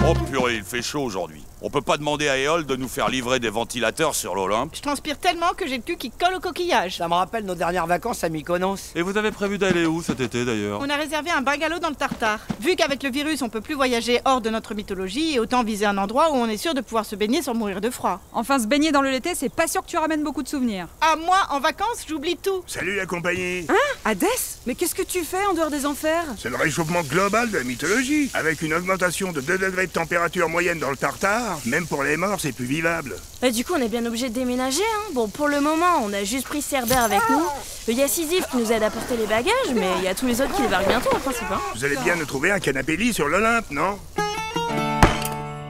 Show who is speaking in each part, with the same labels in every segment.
Speaker 1: Oh purée, il fait chaud aujourd'hui. On peut pas demander à Éole de nous faire livrer des ventilateurs sur l'Olympe.
Speaker 2: Je transpire tellement que j'ai le cul qui colle au coquillage.
Speaker 3: Ça me rappelle nos dernières vacances à Mykonos.
Speaker 4: Et vous avez prévu d'aller où cet été d'ailleurs?
Speaker 2: On a réservé un bungalow dans le Tartare. Vu qu'avec le virus on peut plus voyager hors de notre mythologie, autant viser un endroit où on est sûr de pouvoir se baigner sans mourir de froid.
Speaker 5: Enfin, se baigner dans le l'été, c'est pas sûr que tu ramènes beaucoup de souvenirs.
Speaker 2: Ah, moi, en vacances, j'oublie tout.
Speaker 6: Salut la compagnie.
Speaker 5: Hein? Hadès? Mais qu'est-ce que tu fais en dehors des enfers?
Speaker 6: C'est le réchauffement global de la mythologie. Avec une augmentation de 2 degrés de température moyenne dans le Tartare, même pour les morts, c'est plus vivable.
Speaker 7: Bah du coup on est bien obligé de déménager hein. Bon pour le moment on a juste pris Cerbère avec nous. Il y a Sisyphe qui nous aide à porter les bagages, mais il y a tous les autres qui débarquent bientôt en principe hein.
Speaker 6: Vous allez bien nous trouver un canapé-lit sur l'Olympe, non?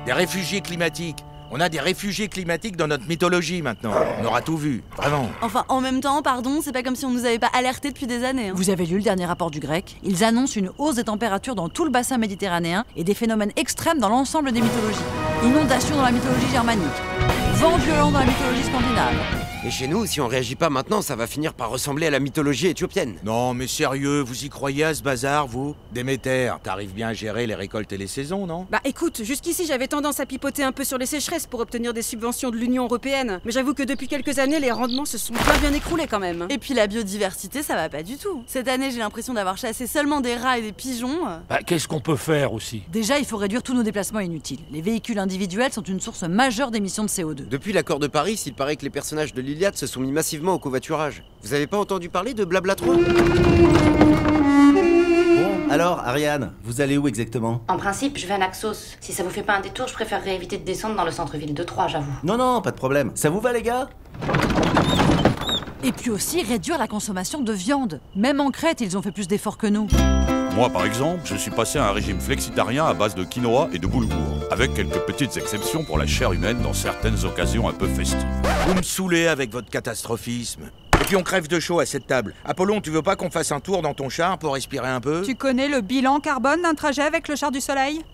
Speaker 8: Des réfugiés climatiques. On a des réfugiés climatiques dans notre mythologie maintenant. On aura tout vu, vraiment.
Speaker 9: Enfin, en même temps, pardon, c'est pas comme si on nous avait pas alertés depuis des années. Vous avez lu le dernier rapport du GREC? Ils annoncent une hausse des températures dans tout le bassin méditerranéen et des phénomènes extrêmes dans l'ensemble des mythologies. Inondations dans la mythologie germanique, vent violent dans la mythologie scandinave.
Speaker 10: Et chez nous, si on réagit pas maintenant, ça va finir par ressembler à la mythologie éthiopienne.
Speaker 8: Non, mais sérieux, vous y croyez à ce bazar, vous? Déméter, t'arrives bien à gérer les récoltes et les saisons, non?
Speaker 5: Bah écoute, jusqu'ici j'avais tendance à pipoter un peu sur les sécheresses pour obtenir des subventions de l'Union Européenne. Mais j'avoue que depuis quelques années, les rendements se sont bien écroulés quand même.
Speaker 9: Et puis la biodiversité, ça va pas du tout. Cette année, j'ai l'impression d'avoir chassé seulement des rats et des pigeons.
Speaker 11: Bah qu'est-ce qu'on peut faire aussi?
Speaker 9: Déjà, il faut réduire tous nos déplacements inutiles. Les véhicules individuels sont une source majeure d'émissions de CO2.
Speaker 10: Depuis l'accord de Paris, il paraît que les personnages de l'Iliade se sont mis massivement au covoiturage. Vous avez pas entendu parler de Blabla 3?
Speaker 12: Bon, alors, Ariane, vous allez où exactement?
Speaker 13: En principe, je vais à Naxos. Si ça vous fait pas un détour, je préférerais éviter de descendre dans le centre-ville de Troyes, j'avoue.
Speaker 12: Non, pas de problème. Ça vous va, les gars?
Speaker 9: Et puis aussi, réduire la consommation de viande. Même en Crète, ils ont fait plus d'efforts que nous.
Speaker 1: Moi, par exemple, je suis passé à un régime flexitarien à base de quinoa et de boulgour, avec quelques petites exceptions pour la chair humaine dans certaines occasions un peu festives.
Speaker 8: Vous me saoulez avec votre catastrophisme. Et puis on crève de chaud à cette table. Apollon, tu veux pas qu'on fasse un tour dans ton char pour respirer un peu?
Speaker 5: Tu connais le bilan carbone d'un trajet avec le char du soleil?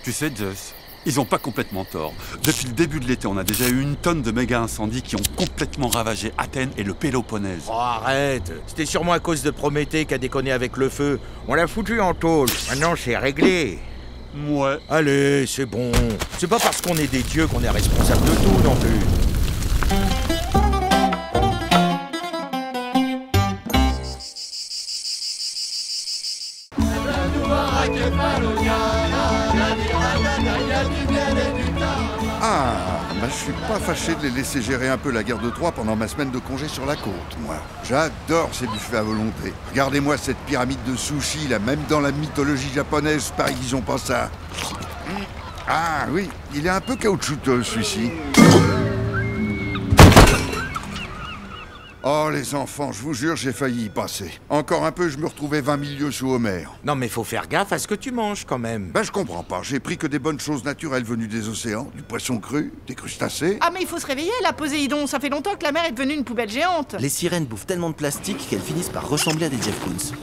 Speaker 4: Tu sais, Zeus, ils ont pas complètement tort. Depuis le début de l'été, on a déjà eu une tonne de méga incendies qui ont complètement ravagé Athènes et le Péloponnèse.
Speaker 8: Oh, arrête! C'était sûrement à cause de Prométhée qui a déconné avec le feu. On l'a foutu en tôle. Maintenant, c'est réglé.
Speaker 4: Ouais.
Speaker 8: Allez, c'est bon. C'est pas parce qu'on est des dieux qu'on est responsable de tout non plus.
Speaker 14: Ah, bah je suis pas fâché de les laisser gérer un peu la guerre de Troie pendant ma semaine de congé sur la côte, moi. J'adore ces buffets à volonté. Regardez-moi cette pyramide de sushi, là, même dans la mythologie japonaise, pareil qu'ils ont pas ça. Ah oui, il est un peu caoutchouteux, celui-ci. Oh, les enfants, je vous jure, j'ai failli y passer. Encore un peu, je me retrouvais 20 000 lieues sous Homère.
Speaker 8: Non, mais faut faire gaffe à ce que tu manges, quand même.
Speaker 14: Ben, je comprends pas. J'ai pris que des bonnes choses naturelles venues des océans, du poisson cru, des crustacés.
Speaker 2: Ah, mais il faut se réveiller là, Poséidon. Ça fait longtemps que la mer est devenue une poubelle géante.
Speaker 12: Les sirènes bouffent tellement de plastique qu'elles finissent par ressembler à des Jeff Koons.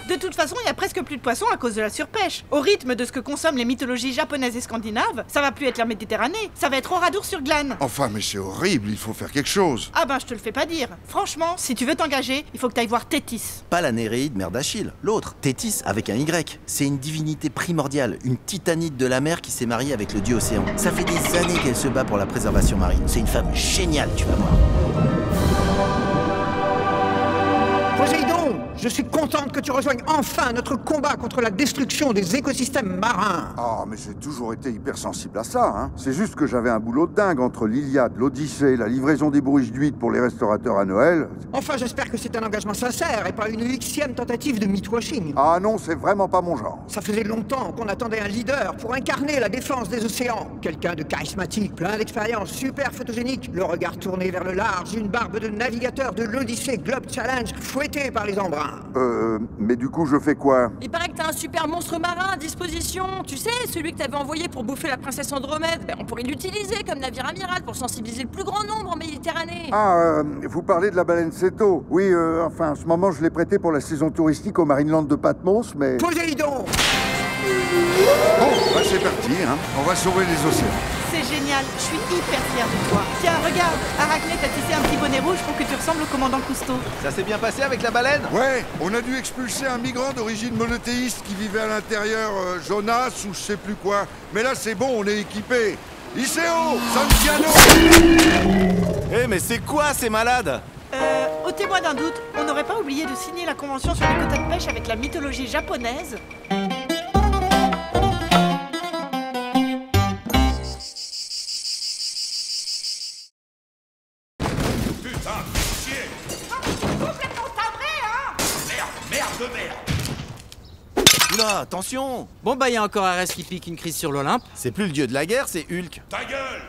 Speaker 2: De toute façon, il y a presque plus de poissons à cause de la surpêche. Au rythme de ce que consomment les mythologies japonaises et scandinaves, ça va plus être la Méditerranée, ça va être Oradour sur Glane.
Speaker 14: Enfin, mais c'est horrible, il faut faire quelque chose.
Speaker 2: Ah ben, je te le fais pas dire. Franchement, si tu veux t'engager, il faut que t'ailles voir Thétis.
Speaker 12: Pas la Néréide, mère d'Achille, l'autre, Thétis avec un Y. C'est une divinité primordiale, une titanide de la mer qui s'est mariée avec le dieu océan. Ça fait des années qu'elle se bat pour la préservation marine. C'est une femme géniale, tu vas voir.
Speaker 15: Poséidon, je suis contente que tu rejoignes enfin notre combat contre la destruction des écosystèmes marins.
Speaker 14: Oh, mais j'ai toujours été hypersensible à ça, hein. C'est juste que j'avais un boulot de dingue entre l'Iliade, l'Odyssée, la livraison des bourriches d'huîtres pour les restaurateurs à Noël.
Speaker 15: Enfin, j'espère que c'est un engagement sincère et pas une X-ième tentative de mythwashing.
Speaker 14: Ah non, c'est vraiment pas mon genre.
Speaker 15: Ça faisait longtemps qu'on attendait un leader pour incarner la défense des océans. Quelqu'un de charismatique, plein d'expérience, super photogénique, le regard tourné vers le large, une barbe de navigateur de l'Odyssée Globe Challenge, fouetté par les embruns.
Speaker 14: Mais du coup, je fais quoi?
Speaker 9: Il paraît que t'as un super monstre marin à disposition. Tu sais, celui que t'avais envoyé pour bouffer la princesse Andromède. Ben, on pourrait l'utiliser comme navire amiral pour sensibiliser le plus grand nombre en Méditerranée.
Speaker 14: Ah, vous parlez de la baleine Céto? Oui, enfin, en ce moment, je l'ai prêté pour la saison touristique au Marineland de Patmos, mais...
Speaker 15: Poséidon!
Speaker 14: Bon, bah c'est parti, hein. On va sauver les océans.
Speaker 2: C'est génial, je suis hyper fière de toi. Tiens, regarde, Arachné t'a tissé un petit bonnet rouge pour que tu ressembles au commandant Cousteau.
Speaker 16: Ça s'est bien passé avec la baleine?
Speaker 14: Ouais, on a dû expulser un migrant d'origine monothéiste qui vivait à l'intérieur, Jonas ou je sais plus quoi. Mais là c'est bon, on est équipé. Iseo, Santiano.
Speaker 16: Eh mais c'est quoi ces malades?
Speaker 2: Au témoin d'un doute, on n'aurait pas oublié de signer la convention sur les quotas de pêche avec la mythologie japonaise?
Speaker 1: Putain, chier!
Speaker 2: Complètement timbré, hein!
Speaker 1: Merde de merde!
Speaker 16: Oula, attention!
Speaker 3: Bon bah, il y a encore Arès qui pique une crise sur l'Olympe.
Speaker 16: C'est plus le dieu de la guerre, c'est Hulk.
Speaker 1: Ta gueule!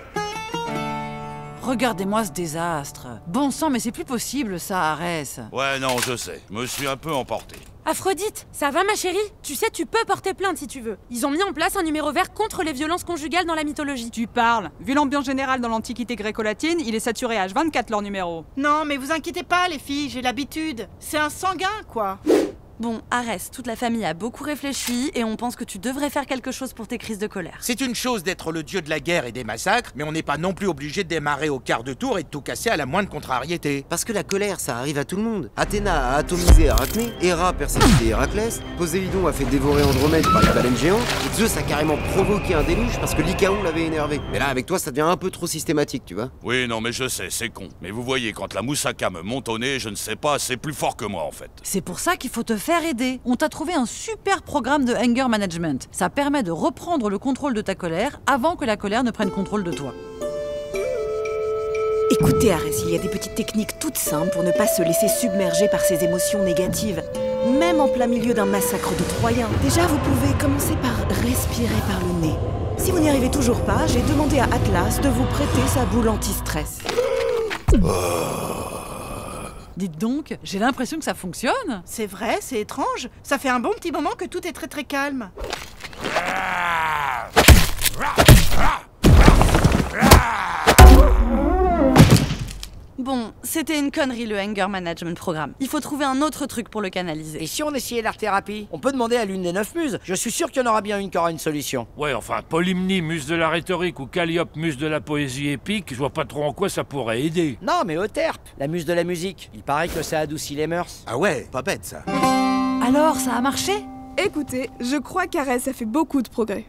Speaker 9: Regardez-moi ce désastre. Bon sang, mais c'est plus possible ça, Arès.
Speaker 1: Ouais, non, je sais. Je me suis un peu emporté.
Speaker 17: Aphrodite, ça va ma chérie? Tu sais, tu peux porter plainte si tu veux. Ils ont mis en place un numéro vert contre les violences conjugales dans la mythologie.
Speaker 18: Tu parles. Vu l'ambiance générale dans l'Antiquité gréco-latine, il est saturé H24 leur numéro.
Speaker 2: Non, mais vous inquiétez pas les filles, j'ai l'habitude. C'est un sanguin, quoi.
Speaker 9: Bon, Arès, toute la famille a beaucoup réfléchi et on pense que tu devrais faire quelque chose pour tes crises de colère.
Speaker 8: C'est une chose d'être le dieu de la guerre et des massacres, mais on n'est pas non plus obligé de démarrer au quart de tour et de tout casser à la moindre contrariété.
Speaker 10: Parce que la colère, ça arrive à tout le monde. Athéna a atomisé Arachné, Héra persécuté Héraclès, Poséidon a fait dévorer Andromède par les baleines géantes, et Zeus a carrément provoqué un déluge parce que Lycaon l'avait énervé. Mais là, avec toi, ça devient un peu trop systématique, tu vois.
Speaker 1: Oui, non, mais je sais, c'est con. Mais vous voyez, quand la moussaka me monte au nez, je ne sais pas, c'est plus fort que moi, en fait.
Speaker 9: C'est pour ça qu'il faut te faire aider. On t'a trouvé un super programme de anger management. Ça permet de reprendre le contrôle de ta colère avant que la colère ne prenne contrôle de toi.
Speaker 19: Écoutez, Arès, il y a des petites techniques toutes simples pour ne pas se laisser submerger par ces émotions négatives. Même en plein milieu d'un massacre de Troyens. Déjà, vous pouvez commencer par respirer par le nez. Si vous n'y arrivez toujours pas, j'ai demandé à Atlas de vous prêter sa boule anti-stress.
Speaker 9: Dites donc, j'ai l'impression que ça fonctionne.
Speaker 2: C'est vrai, c'est étrange. Ça fait un bon petit moment que tout est très très calme.
Speaker 9: Bon, c'était une connerie le anger management programme. Il faut trouver un autre truc pour le canaliser.
Speaker 3: Et si on essayait l'art-thérapie? On peut demander à l'une des 9 muses. Je suis sûr qu'il y en aura bien une qui aura une solution.
Speaker 11: Ouais, enfin, Polymnie, muse de la rhétorique, ou Calliope, muse de la poésie épique, je vois pas trop en quoi ça pourrait aider.
Speaker 3: Non, mais Euterpe, la muse de la musique. Il paraît que ça adoucit les mœurs.
Speaker 8: Ah ouais, pas bête ça.
Speaker 9: Alors, ça a marché?
Speaker 20: Écoutez, je crois qu'Arès a fait beaucoup de progrès.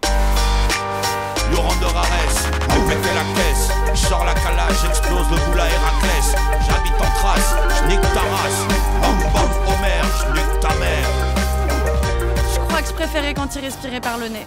Speaker 1: Laurent de Rarès, vous pétez la caisse. Je sors la calage, j'explose le boule à Héraclès. J'habite en Thrace, je nique ta race. Bam bam Homer, je nique ta mère.
Speaker 9: Je crois que je préférais quand il respirait par le nez.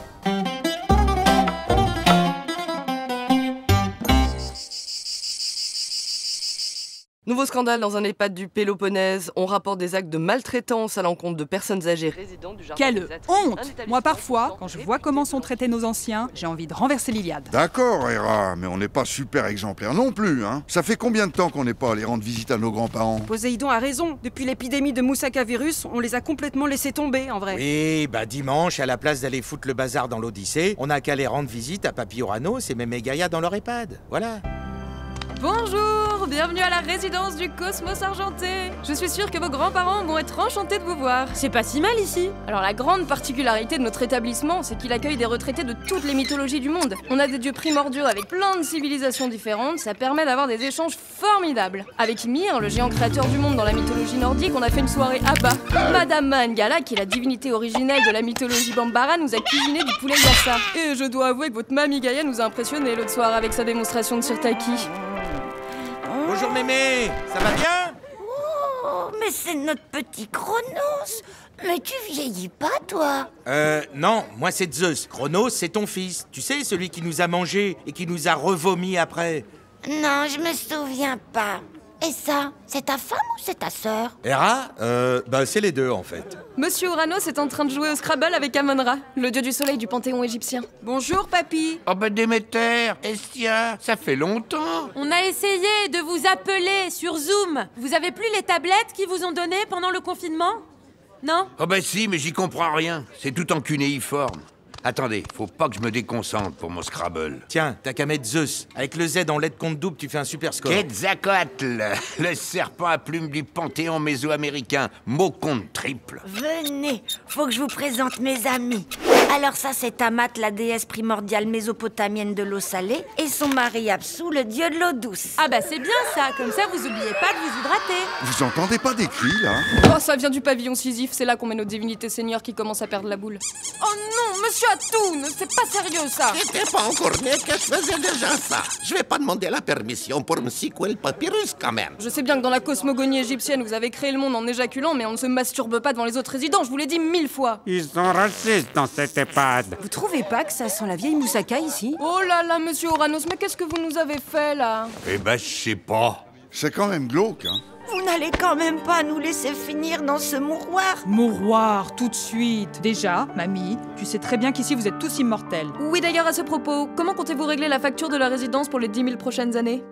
Speaker 21: Nouveau scandale dans un EHPAD du Péloponnèse. On rapporte des actes de maltraitance à l'encontre de personnes âgées résidant du jardin.
Speaker 18: Quelle honte! Moi, parfois, quand je vois comment sont traités nos anciens, j'ai envie de renverser l'Iliade.
Speaker 14: D'accord, Héra, mais on n'est pas super exemplaire non plus, hein. Ça fait combien de temps qu'on n'est pas allé rendre visite à nos grands-parents?
Speaker 5: Poséidon a raison. Depuis l'épidémie de moussaka virus, on les a complètement laissés tomber, en vrai.
Speaker 8: Oui, bah dimanche, à la place d'aller foutre le bazar dans l'Odyssée, on a qu'à aller rendre visite à Papy Oranos et Mémé Gaïa dans leur EHPAD. Voilà.
Speaker 22: Bonjour, bienvenue à la résidence du Cosmos Argenté. Je suis sûre que vos grands-parents vont être enchantés de vous voir.
Speaker 7: C'est pas si mal ici. Alors la grande particularité de notre établissement, c'est qu'il accueille des retraités de toutes les mythologies du monde. On a des dieux primordiaux avec plein de civilisations différentes, ça permet d'avoir des échanges formidables. Avec Ymir, le géant créateur du monde dans la mythologie nordique, on a fait une soirée à bas. Madame Mangala, qui est la divinité originelle de la mythologie Bambara, nous a cuisiné du poulet yassa. Et je dois avouer que votre mamie Gaïa nous a impressionnés l'autre soir avec sa démonstration de sirtaki.
Speaker 8: Bonjour Mémé, ça va bien?
Speaker 23: Oh, mais c'est notre petit Chronos. Mais tu vieillis pas, toi?
Speaker 8: Non, moi c'est Zeus. Chronos, c'est ton fils. Tu sais, celui qui nous a mangés et qui nous a revomis après.
Speaker 23: Non, je me souviens pas. Et ça, c'est ta femme ou c'est ta sœur?
Speaker 8: Héra? Bah c'est les deux en fait.
Speaker 22: Monsieur Uranos est en train de jouer au Scrabble avec Amon-Ra, le dieu du soleil du panthéon égyptien.
Speaker 5: Bonjour, papy.
Speaker 24: Oh bah Déméter, Estia, ça fait longtemps.
Speaker 17: On a essayé de vous appeler sur Zoom. Vous avez plus les tablettes qu'ils vous ont données pendant le confinement? Non?
Speaker 24: Oh bah si, mais j'y comprends rien. C'est tout en cunéiforme. Attendez, faut pas que je me déconcentre pour mon Scrabble.
Speaker 8: Tiens, t'as qu'à mettre Zeus. Avec le Z en lettres compte double, tu fais un super score.
Speaker 24: Quetzalcoatl, le serpent à plumes du panthéon mésoaméricain. Mot compte triple.
Speaker 23: Venez, faut que je vous présente mes amis. Alors ça, c'est Amat, la déesse primordiale mésopotamienne de l'eau salée, et son mari Apsu, le dieu de l'eau douce.
Speaker 17: Ah bah c'est bien ça, comme ça vous oubliez pas de vous hydrater.
Speaker 14: Vous entendez pas des cris, là?
Speaker 7: Oh, ça vient du pavillon Sisyphe, c'est là qu'on met nos divinités seigneurs qui commencent à perdre la boule.
Speaker 22: Oh non, monsieur Atoun, c'est pas sérieux ça.
Speaker 4: J'étais pas encore né que je faisais déjà ça. Je vais pas demander la permission pour me secouer le papyrus quand même.
Speaker 7: Je sais bien que dans la cosmogonie égyptienne, vous avez créé le monde en éjaculant, mais on ne se masturbe pas devant les autres résidents, je vous l'ai dit 1000 fois.
Speaker 6: Ils sont racistes dans cette EHPAD.
Speaker 5: Vous trouvez pas que ça sent la vieille moussaka ici?
Speaker 7: Oh là là, monsieur Oranos, mais qu'est-ce que vous nous avez fait là?
Speaker 24: Eh ben, je sais pas.
Speaker 14: C'est quand même glauque, hein.
Speaker 23: Vous n'allez quand même pas nous laisser finir dans ce mouroir?
Speaker 18: Mouroir, tout de suite. Déjà, mamie, tu sais très bien qu'ici vous êtes tous immortels.
Speaker 7: Oui, d'ailleurs, à ce propos, comment comptez-vous régler la facture de la résidence pour les 10 000 prochaines années?